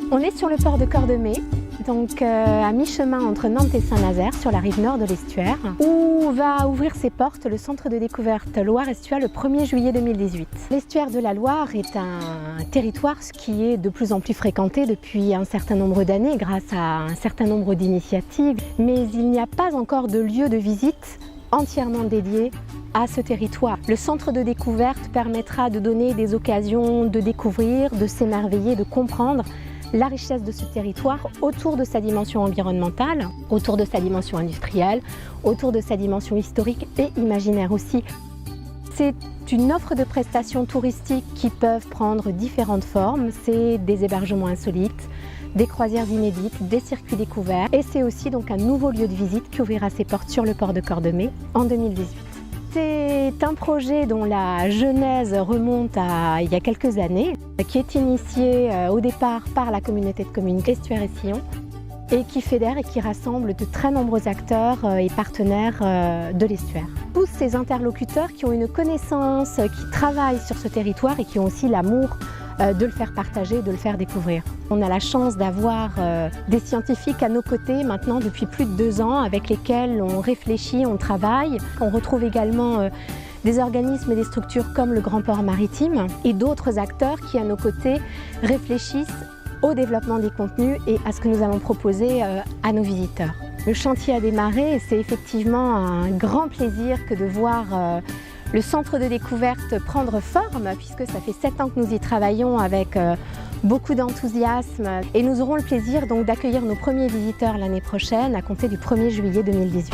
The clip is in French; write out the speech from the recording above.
On est sur le port de Cordemais, donc à mi-chemin entre Nantes et Saint-Nazaire, sur la rive nord de l'estuaire, où va ouvrir ses portes le centre de découverte Loire-Estuaire le 1er juillet 2018. L'estuaire de la Loire est un territoire qui est de plus en plus fréquenté depuis un certain nombre d'années grâce à un certain nombre d'initiatives, mais il n'y a pas encore de lieu de visite entièrement dédié à ce territoire. Le centre de découverte permettra de donner des occasions de découvrir, de s'émerveiller, de comprendre la richesse de ce territoire autour de sa dimension environnementale, autour de sa dimension industrielle, autour de sa dimension historique et imaginaire aussi. C'est une offre de prestations touristiques qui peuvent prendre différentes formes. C'est des hébergements insolites, des croisières inédites, des circuits découverts et c'est aussi donc un nouveau lieu de visite qui ouvrira ses portes sur le port de Cordemais en 2018. C'est un projet dont la genèse remonte à il y a quelques années, qui est initié au départ par la communauté de communes Estuaire et Sillon et qui fédère et qui rassemble de très nombreux acteurs et partenaires de l'estuaire. Tous ces interlocuteurs qui ont une connaissance, qui travaillent sur ce territoire et qui ont aussi l'amour de le faire partager, de le faire découvrir. On a la chance d'avoir des scientifiques à nos côtés maintenant depuis plus de 2 ans avec lesquels on réfléchit, on travaille. On retrouve également des organismes et des structures comme le Grand Port Maritime et d'autres acteurs qui à nos côtés réfléchissent au développement des contenus et à ce que nous allons proposer à nos visiteurs. Le chantier a démarré et c'est effectivement un grand plaisir que de voir le centre de découverte prendre forme, puisque ça fait 7 ans que nous y travaillons avec beaucoup d'enthousiasme. Et nous aurons le plaisir donc d'accueillir nos premiers visiteurs l'année prochaine, à compter du 1er juillet 2018.